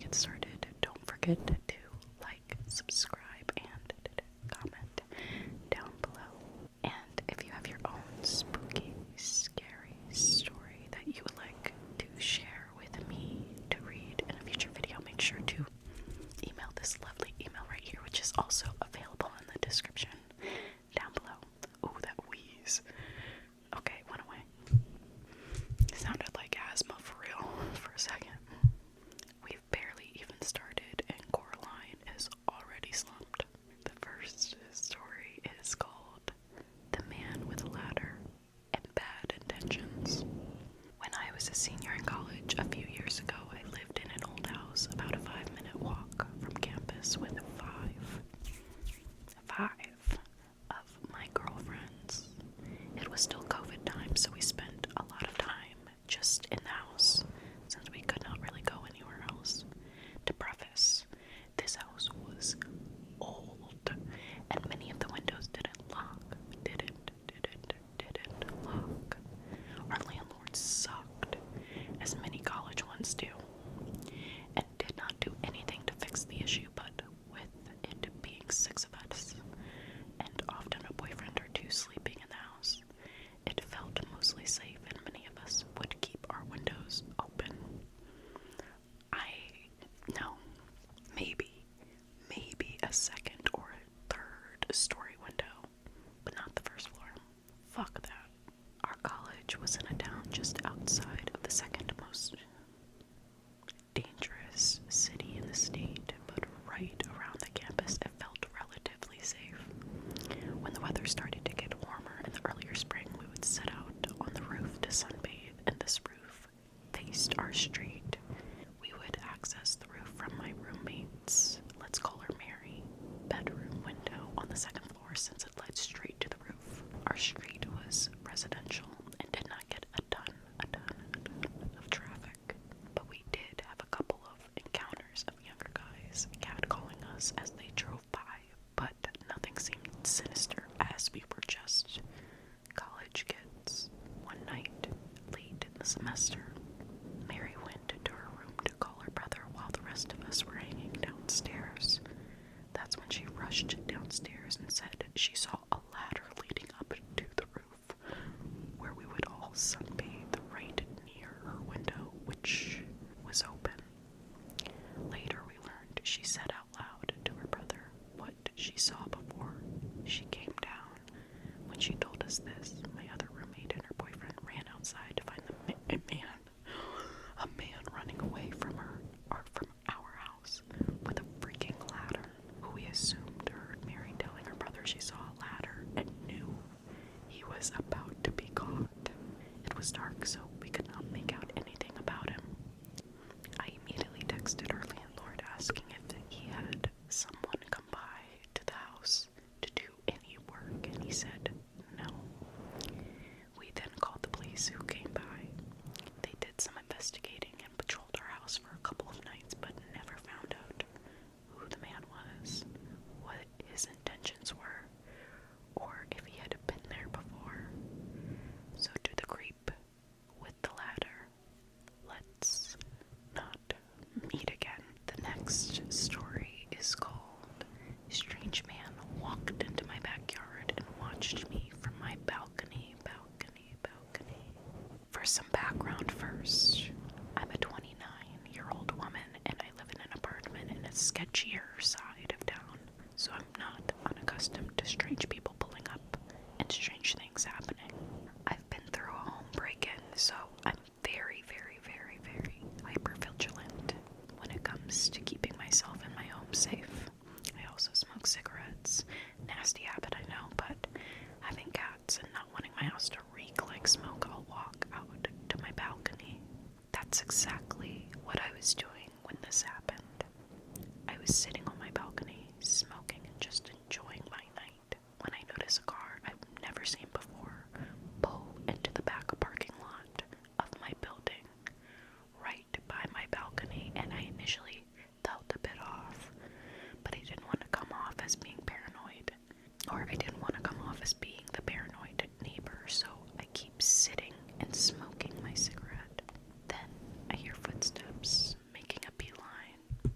get started, don't forget to like, subscribe, and comment down below. And if you have your own spooky, scary story that you would like to share with me to read in a future video, make sure to email this lovely email right here, which is also available in the description down below. Ooh, that wheeze. Okay, it went away. It sounded like asthma for real for a second. We've barely even started and Coraline is already slumped. The first story is called The Man with a Ladder and Bad Intentions. When I was a senior in college a few years ago, I lived in an old house about a 5-minute walk from campus with five of my girlfriends. It was still COVID time, so we spent a lot of time just in the house, since we could not really go anywhere else. To preface, this house was old, and many of the windows didn't lock. Didn't lock. Our landlord sucked, as many college ones do, and did not do anything to fix the issue, but with it being 6 of us, and often a boyfriend or two sleeping in the house, it felt mostly safe and many of us would keep our windows open. Maybe a second or third story window, but not the first floor. Fuck that. Our college was in a town just outside of the second most dangerous city in the state, but right around the campus it felt relatively safe. When the weather started to get warmer in the earlier spring, we would sit out on the roof to sunbathe, and this roof faced our street. We would access the roof from my roommate's, let's call her Mary, bedroom window on the second floor, since it led straight to the roof. Our street was residential and did not get a ton of traffic, but we did have a couple of encounters of younger guys catcalling us as they drove by, but nothing seemed sinister, as we were just college kids. One night, late in the semester, Mary went to her room to call her brother while the rest of us were hanging downstairs. That's when she rushed downstairs and said she saw a ladder leading up to the roof, where we would all sunbathe right near her window, which was open. Later we learned she said out loud to her brother what she saw before she came down. When she told us this, my other roommate and her boyfriend ran outside to find a man running away from her, or from our house, with a freaking ladder, who we assumed heard Mary telling her brother she saw a ladder and knew he was about to be caught. It was dark, so we could not make out anything about him. I immediately texted our landlord asking if he had someone come by to the house to do any work, and he said no. We then called the police, who came by. They did some investigating and patrolled our house for a couple of nights, but never found out who the man was, what his intentions were, or if he had been there before. So to the creep with the ladder, let's not meet again. The next story is called Strange Man Walked Into My Backyard and Watched Me from My Balcony. For some background first, I'm a 29-year-old woman and I live in an apartment in a sketchier side of town, so I'm not unaccustomed to strange people pulling up and strange things happening. I've been through a home break-in, so I'm very hyper-vigilant when it comes to keeping myself and my home safe. I also smoke cigarettes. Nasty habit, I know, but having cats and not wanting my house to reek like smoke, I'll walk out to my balcony. That's exactly what I was doing when this happened. I was sitting on my balcony, smoking and just enjoying my night, when I noticed a car I've never seen before pull into the back parking lot of my building, right by my balcony, and I initially felt a bit off, but I didn't want to come off as being paranoid, or I didn't want to come off as being the paranoid neighbor, so I keep sitting and smoking my cigarette. Then I hear footsteps making a beeline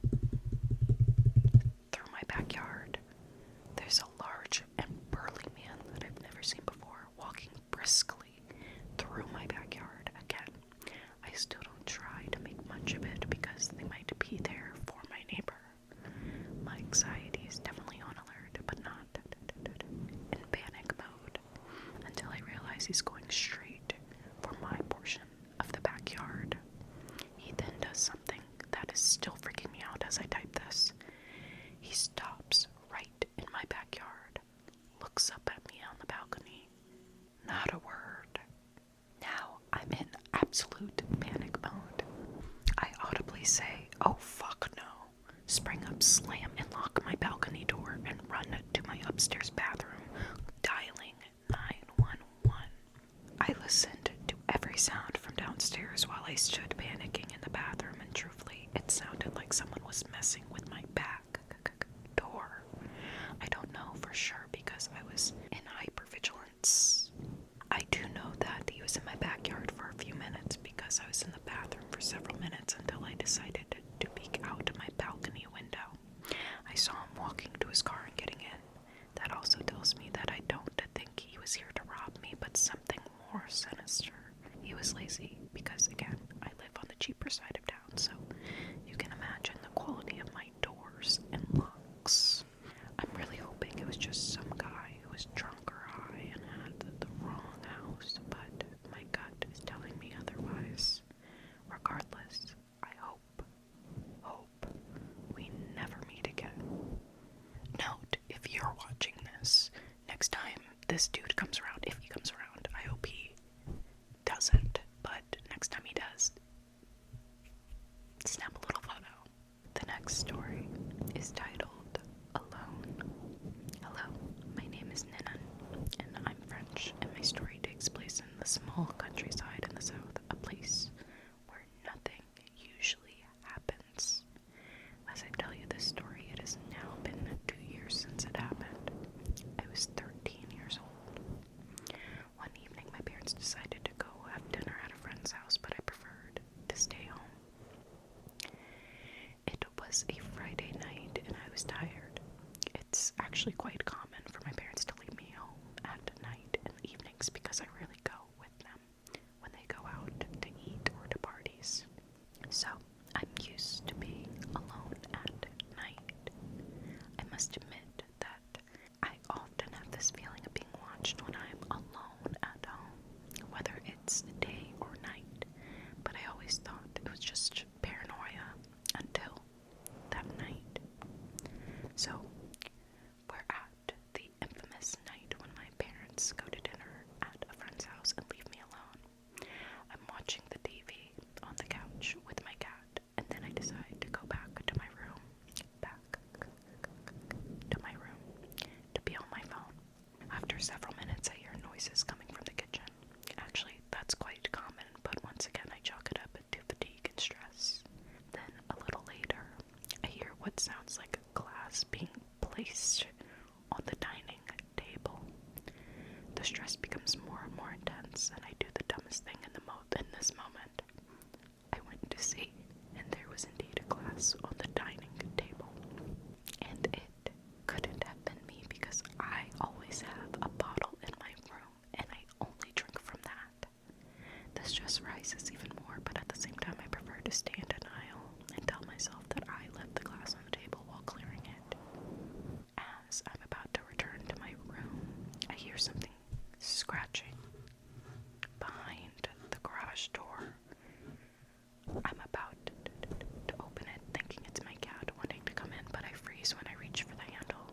is still freaking me out as I type this. He stops right in my backyard, looks up at me on the balcony. Not a word. Now I'm in absolute panic mode. I audibly say, "Oh fuck no," spring up, slam and lock my balcony door, and run to my upstairs bathroom, dialing 911. I listened to every sound from downstairs while I stood panicking in the bathroom, and truthfully, it sounded like someone was messing with my back door. I don't know for sure because I was in hypervigilance. I do know that he was in my backyard for a few minutes because I was in the bathroom for several minutes until I decided to peek out my balcony window. I saw him walking to his car and getting in. That also tells me that I don't think he was here to rob me, but something more sinister. He was lazy because, again, I live on the cheaper side of town, so you can imagine the quality of my doors and locks. I'm really hoping it was just some guy who was drunk or high and had the wrong house, but my gut is telling me otherwise. Regardless, I hope we never meet again. Note, if you're watching this, next time this dude comes around, if he comes around, I hope he doesn't, but next time he does, snap a little photo. The next story is titled Alone. Hello, my name is Nina, and I'm French, and my story takes place in the small countryside in the south, a place where nothing usually happens. As I tell you this story, it has now been 2 years since it happened. I was 13 years old. One evening, my parents decided to go have dinner at a friend's house, but I preferred to stay home. It was a Friday night, and I was tired. It's actually quite common for my parents to leave me home at night and evenings because I rarely go with them when they go out to eat or to parties. So, I'm used to being alone at night. I must admit that I often have this feeling of being watched when I'm alone at home, whether it's day or night, but I always thought it was just paranoia until that night. So, we're at the infamous night when my parents go to dinner at a friend's house and leave me alone. I'm watching the TV on the couch with my cat, and then I decide to go back to my room, to be on my phone. After several minutes, I hear noises coming from the kitchen. Actually, that's quite common, but once again, I chalk it up to fatigue and stress. Then, a little later, I hear what sounds like a glass being placed on the dining table. The stress becomes more and more intense, and I do the dumbest thing in this moment. I went to see, and there was indeed a glass on the dining table. And it couldn't have been me because I always have a bottle in my room, and I only drink from that. The stress rises even more, but at the same time I prefer to stay in denial and tell myself that I left the glass on the table while clearing it. As I'm about to return to my room, I hear something scratching behind the garage door. I'm about to open it, thinking it's my cat wanting to come in, but I freeze when I reach for the handle.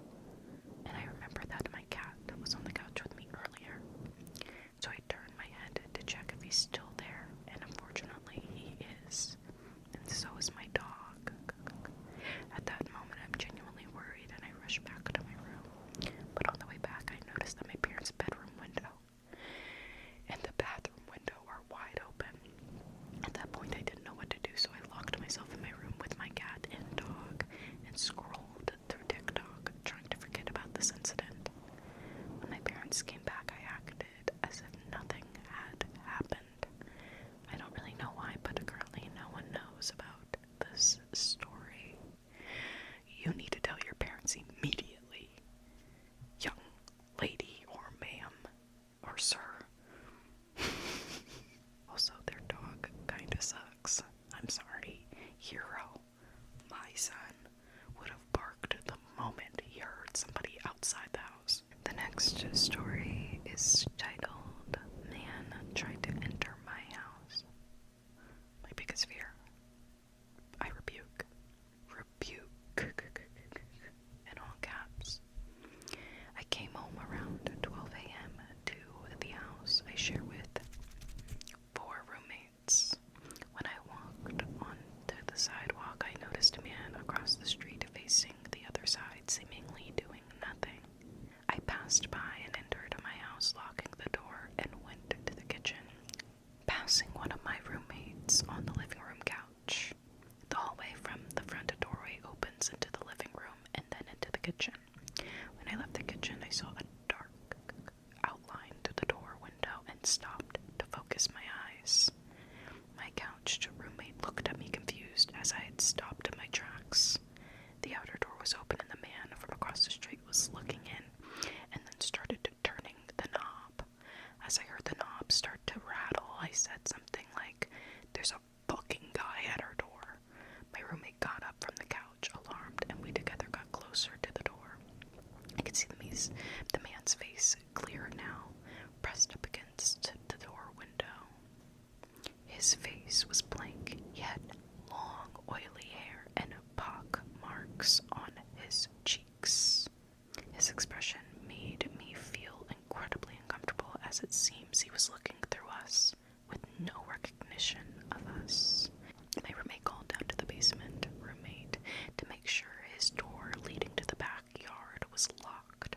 And I remember that my cat was on the couch with me earlier. So I turn my head to check if he's still there, and unfortunately he is. And so is my dog. At that moment, I'm genuinely worried, and I rush back to my room. But on the way back, I noticed that my parents' bedroom window and the bathroom window are wide open. At that point, I didn't know what to do, so I locked myself in my room with my cat and dog and scrolled through TikTok, trying to forget about this incident. When my parents came back, I acted as if nothing had happened. I don't really know why, but currently no one knows about this story. You need to tell your parents immediately, young lady or ma'am or sir. Also, their dog kinda sucks. I'm sorry. Hero, my son, would have barked the moment he heard somebody outside the house. The next story is titled Man Tried to Enter My House. My biggest fear. I rebuke. kitchen. When I left the kitchen, I saw a dark outline through the door window and stopped to focus my eyes. My couched roommate looked at me confused as I had stopped in my tracks. The outer door was open and the man from across the street was looking in and then started turning the knob. As I heard the knob start to rattle, I said something like, "There's a fucking guy at our door." My roommate got up from the couch, alarmed, and we together got closer to the door. I could see the man's face clear now, pressed up against the door window. His face was blank, yet long, oily hair and pock marks on his cheeks. His expression made me feel incredibly uncomfortable, as it seems he was looking through us with no recognition of us. My roommate called down to the basement roommate to make sure his door leading to the backyard was locked.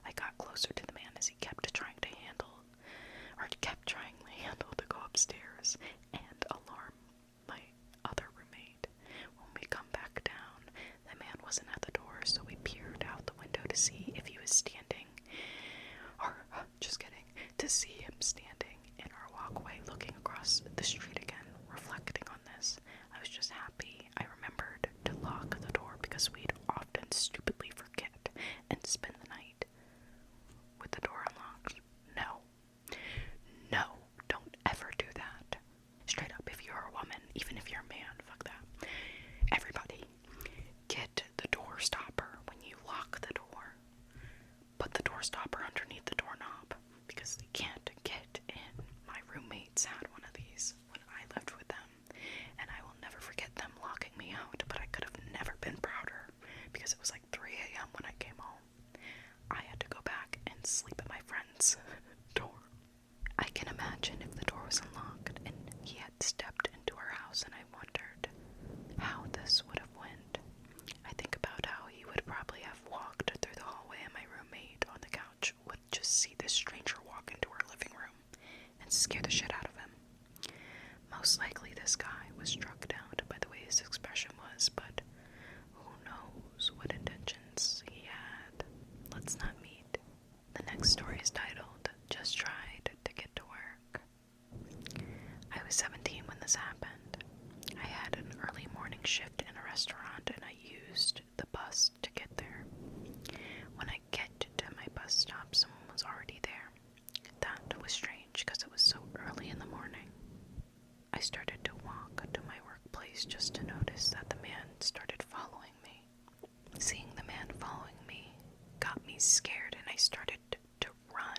I got closer to the man as he kept trying to to go upstairs and alarm my other roommate. When we come back down, the man wasn't at the door, so we peered out the window to see if he was standing, to see him standing in our walkway looking across the street again. Reflecting on this, I was just happy I remembered to lock the door, because we'd often stupidly forget and spend the night with the door unlocked. No, don't ever do that. Straight up, if you're a woman, even if you're a man, fuck that. Everybody, get the door stopper when you lock the door. Put the door stopper underneath the doorknob, because they can't get in. My roommates had one of these when I lived with them, and I will never forget them locking me out, but I could have never been prouder, because it was like 3 a.m. when I came home. I had to go back and sleep at my friend's door. I can imagine if the door was unlocked and he had stepped into our house, and I wondered how this would have went. I think about how he would probably have walked through the hallway, and my roommate on the couch would just see this stranger walk into our living room and scare the shit out of him. Most likely this guy was struck down by the way his expression was, but who knows what intentions he had. Let's not meet. The next story is titled, "Just Tried to Get to Work." I was 17 when this happened. I had an early morning shift in a restaurant, and I used the bus to get there. When I get to my bus stop, someone was already there. That was strange, because it was so early in the morning. I started to walk to my workplace just to notice that the man started following me. Seeing the man following me got me scared, and I started to run.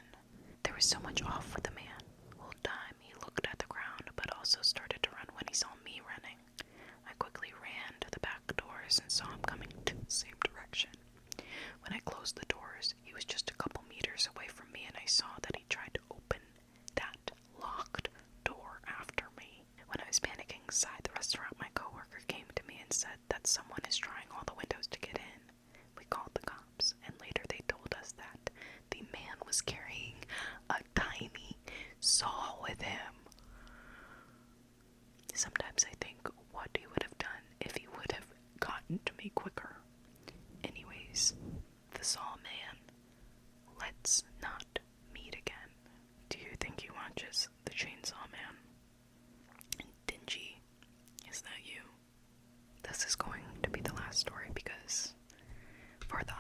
There was so much off with the man. The whole time he looked at the ground, but also started to run when he saw me running. I quickly ran to the back doors and saw him coming to the same direction. When I closed the doors, he was just a couple meters away from me, and I saw that he tried to open that locked door after me. When I was panicking inside the restaurant, my coworker came to me and said that someone is trying all the windows to get in. We called the cops, and later they told us that the man was carrying a tiny saw with him. Sometimes I think what he would have done if he would have gotten to me quicker. Anyways, the saw man, let's not meet again. Do you think he watches the Chainsaw Man? And Dingy, is that you? This is going to be the last story, because for the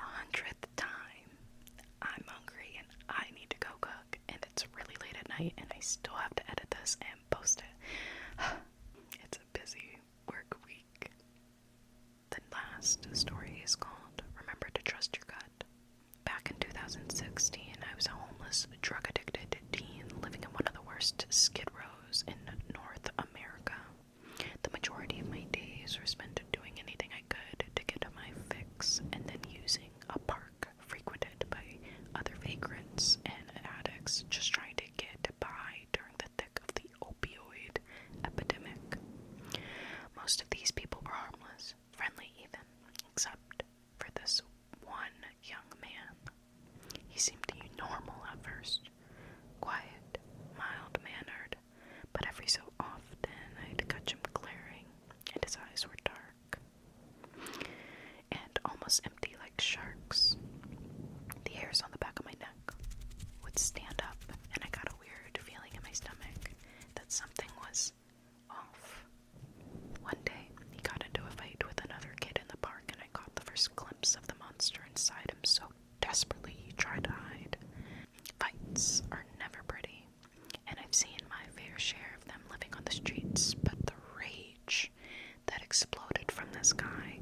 this guy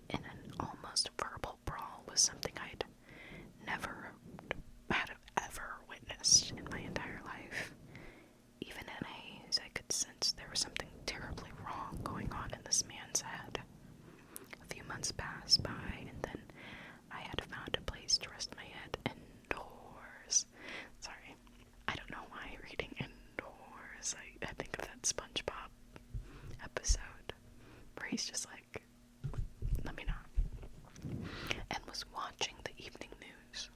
in an almost verbal brawl was something I'd never had ever witnessed in my entire life. Even in a haze, I could sense there was something terribly wrong going on in this man's head. A few months passed by, and then I had found a place to rest my head indoors. Sorry, I don't know why reading indoors. I think of that SpongeBob episode where he's just like, let me know. And was watching the evening news.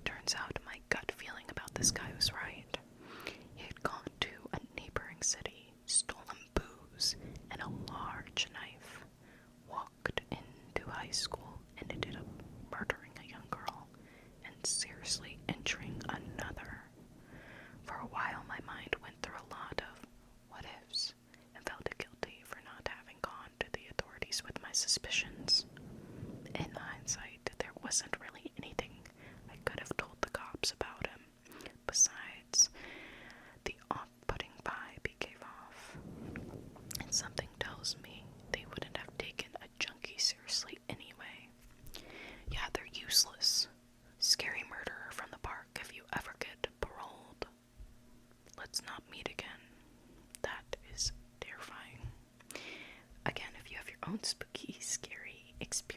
Turns out my gut feeling about this guy was right. He had gone to a neighboring city, stolen booze and a large knife, walked into high school, and ended up murdering a young girl and seriously injuring another. For a while, my mind went through a lot of what ifs and felt guilty for not having gone to the authorities with my suspicions. In hindsight, there wasn't really anything I could have told the cops about him, besides the off-putting vibe he gave off. And something tells me they wouldn't have taken a junkie seriously anyway. Yeah, they're useless. Scary murderer from the park if you ever get paroled. Let's not meet again. That is terrifying. Again, if you have your own spooky, scary experience,